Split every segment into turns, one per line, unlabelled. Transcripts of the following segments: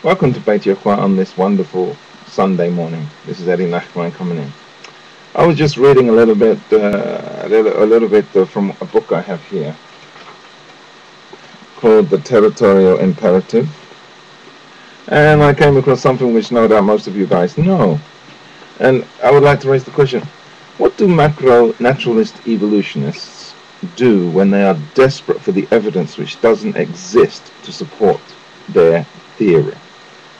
Welcome to Beit Yochwa on this wonderful Sunday morning. This is Eddie Nachman coming in. I was just reading a little bit from a book I have here called The Territorial Imperative, and I came across something which no doubt most of you guys know. And I would like to raise the question: what do macro-naturalist evolutionists do when they are desperate for the evidence which doesn't exist to support their theory?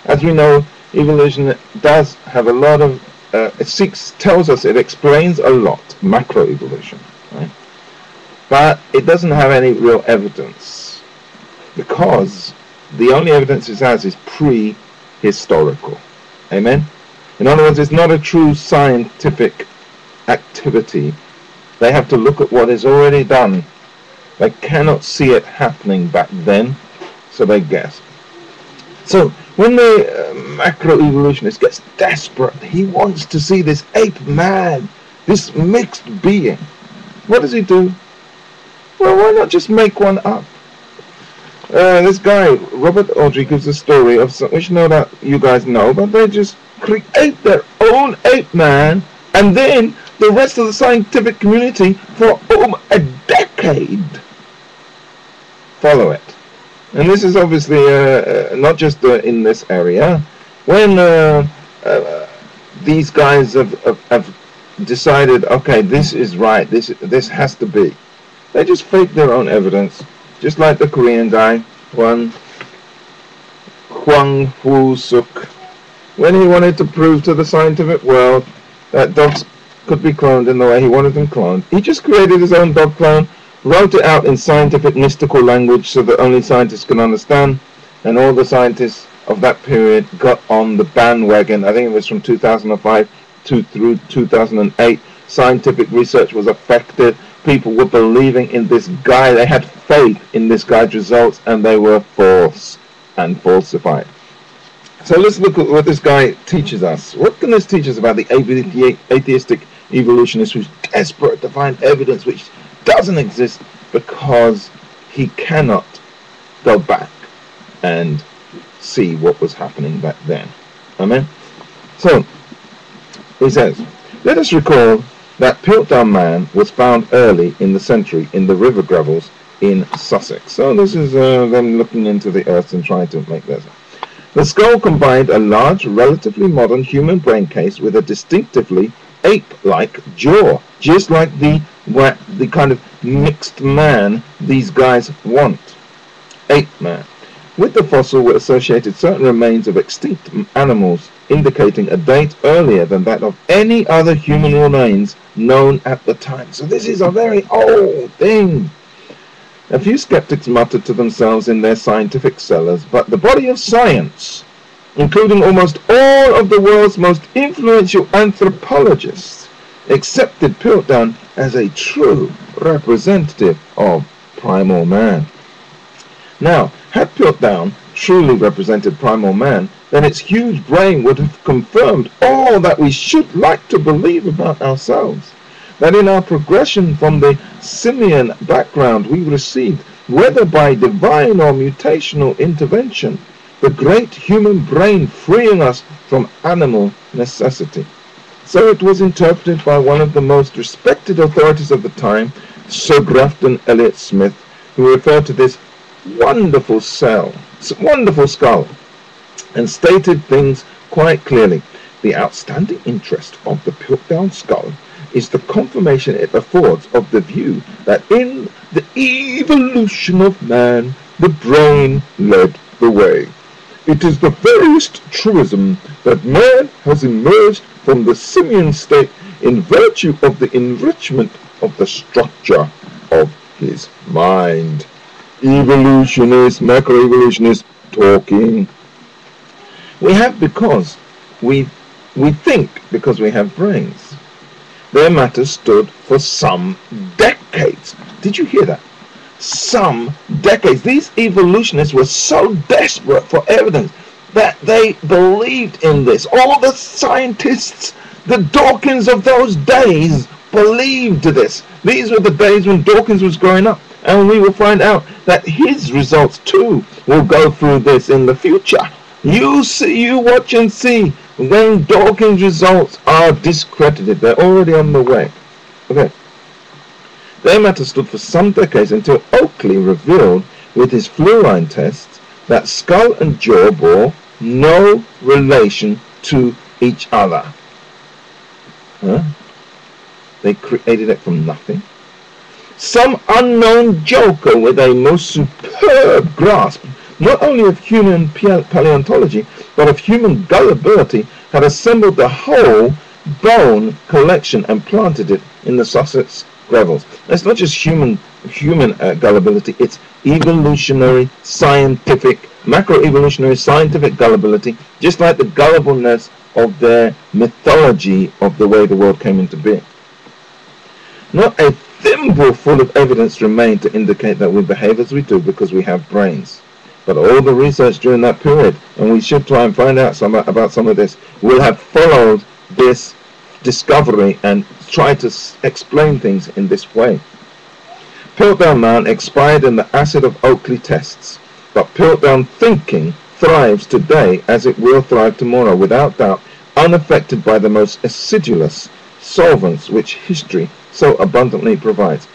As we know, evolution does have a lot of, it explains a lot, macroevolution, right? But it doesn't have any real evidence, because the only evidence it has is prehistorical. Amen? In other words, it's not a true scientific activity. They have to look at what is already done. They cannot see it happening back then, so they guess. So when the macroevolutionist gets desperate, he wants to see this ape man, this mixed being. What does he do? Well, why not just make one up? This guy, Robert Audrey, gives a story of some, which no doubt you guys know, but they just create their own ape man, and then the rest of the scientific community for a decade follow it. And this is obviously not just in this area. When these guys have decided, okay, this is right, this has to be, they just fake their own evidence, just like the Korean guy, Hwang Woo-suk, when he wanted to prove to the scientific world that dogs could be cloned in the way he wanted them cloned. He just created his own dog clone, wrote it out in scientific mystical language so that only scientists can understand, and all the scientists of that period got on the bandwagon. I think it was from 2005 through 2008. Scientific research was affected. People were believing in this guy. They had faith in this guy's results, and they were false and falsified. So let's look at what this guy teaches us. What can this teach us about the atheistic evolutionist who's desperate to find evidence which doesn't exist because he cannot go back and see what was happening back then? Amen? So, he says, let us recall that Piltdown Man was found early in the century in the river gravels in Sussex. So this is them looking into the earth and trying to make this. The skull combined a large, relatively modern human brain case with a distinctively ape-like jaw, just like the kind of mixed man these guys want. Ape man. With the fossil were associated certain remains of extinct animals, indicating a date earlier than that of any other human remains known at the time. So this is a very old thing. A few skeptics muttered to themselves in their scientific cellars, but the body of science, including almost all of the world's most influential anthropologists, accepted Piltdown as a true representative of primal man. Now, had Piltdown truly represented primal man, then its huge brain would have confirmed all that we should like to believe about ourselves. That in our progression from the simian background we received, whether by divine or mutational intervention, the great human brain freeing us from animal necessity. So it was interpreted by one of the most respected authorities of the time, Sir Grafton Elliot Smith, who referred to this wonderful skull, and stated things quite clearly. The outstanding interest of the Piltdown skull is the confirmation it affords of the view that in the evolution of man, the brain led the way. It is the veriest truism that man has emerged from the simian state in virtue of the enrichment of the structure of his mind. Evolutionist, macroevolutionist talking. We have because we think because we have brains. Their matter stood for some decades. Did you hear that? Some decades. These evolutionists were so desperate for evidence that they believed in this. All the scientists, the Dawkins of those days, believed this. These were the days when Dawkins was growing up. And we will find out that his results too will go through this in the future. You see, you watch and see when Dawkins results are discredited. They're already on the way. Okay. Their matter stood for some decades until Oakley revealed with his fluorine tests that skull and jaw bore no relation to each other. Huh? They created it from nothing. Some unknown joker with a most superb grasp, not only of human paleontology, but of human gullibility, had assembled the whole bone collection and planted it in the Sussex gravels. It's not just human gullibility, it's evolutionary, scientific, macroevolutionary scientific gullibility, just like the gullibleness of their mythology of the way the world came into being. Not a thimble full of evidence remained to indicate that we behave as we do because we have brains. But all the research during that period, and we should try and find out about some of this, will have followed this discovery and try to explain things in this way. Piltdown Man expired in the acid of Oakley tests, but Piltdown thinking thrives today as it will thrive tomorrow, without doubt, unaffected by the most acidulous solvents which history so abundantly provides.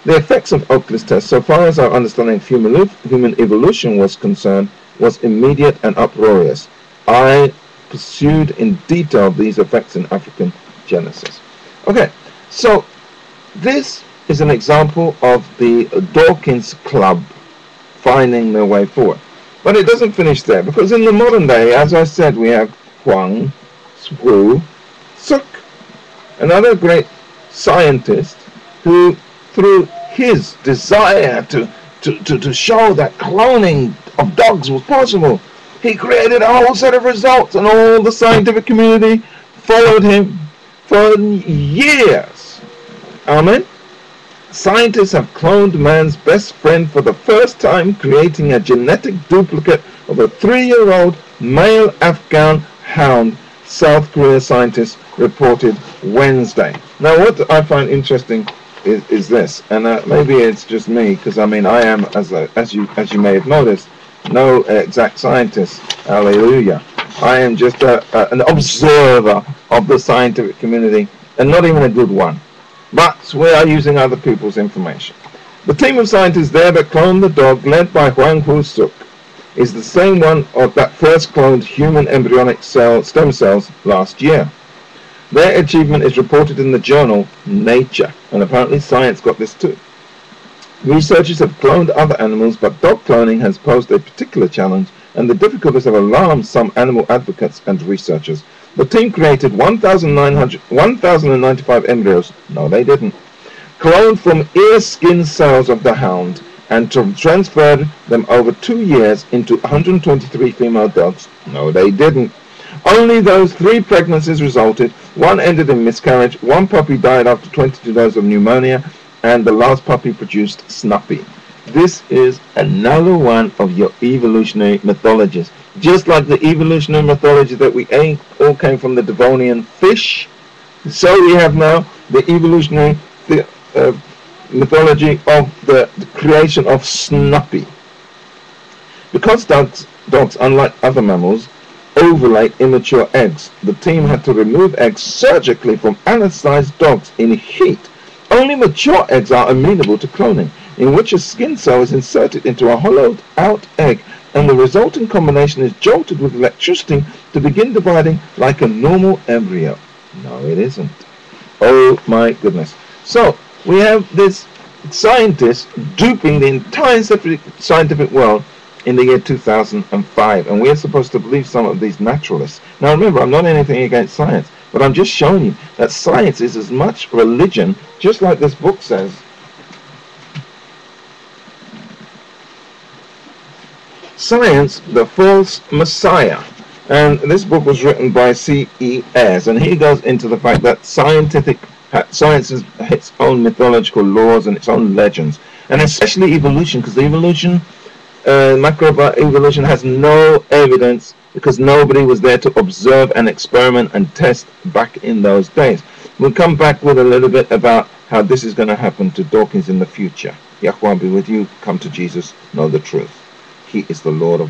The effects of Oakley's test, so far as our understanding of human evolution was concerned, was immediate and uproarious. I pursued in detail these effects in African Genesis. Okay, so this is an example of the Dawkins Club finding their way forward. But it doesn't finish there, because in the modern day, as I said, we have Huang Swu Suk, another great scientist who, through his desire to show that cloning of dogs was possible, he created a whole set of results, and all the scientific community followed him for years. Amen. Scientists have cloned man's best friend for the first time, creating a genetic duplicate of a 3-year-old male Afghan hound, South Korea scientists reported Wednesday. Now, what I find interesting is this, and maybe it's just me, because I mean I am, as you may have noticed, no exact scientist. Hallelujah! I am just an observer of the scientific community, and not even a good one. But we are using other people's information. The team of scientists there that cloned the dog, led by Huang Hu-suk, is the same one that first cloned human embryonic stem cells last year. Their achievement is reported in the journal Nature, and apparently Science got this too. Researchers have cloned other animals, but dog cloning has posed a particular challenge, and the difficulties have alarmed some animal advocates and researchers. The team created 1,095 embryos, no they didn't, cloned from ear skin cells of the hound, and transferred them over 2 years into 123 female dogs, no they didn't. Only those 3 pregnancies resulted. 1 ended in miscarriage, 1 puppy died after 22 days of pneumonia, and the last puppy produced Snuppy. This is another one of your evolutionary mythologies. Just like the evolutionary mythology that we all came from the Devonian fish, so we have now the evolutionary mythology of the creation of Snuppy. Because dogs, unlike other mammals, ovulate immature eggs, the team had to remove eggs surgically from anesthetized dogs in heat. Only mature eggs are amenable to cloning, in which a skin cell is inserted into a hollowed-out egg, and the resulting combination is jolted with electricity to begin dividing like a normal embryo. No, it isn't. Oh my goodness. So, we have this scientist duping the entire scientific world in the year 2005, and we're supposed to believe some of these naturalists. Now remember, I'm not anything against science, but I'm just showing you that science is as much religion, just like this book says. Science, the False Messiah. And this book was written by C.E. Ayres, and he goes into the fact that science has its own mythological laws and its own legends, and especially evolution, because the evolution, macroevolution, has no evidence, because nobody was there to observe and experiment and test back in those days. We'll come back with a little bit about how this is going to happen to Dawkins in the future. Yahweh be with you. Come to Jesus. Know the truth. He is the Lord of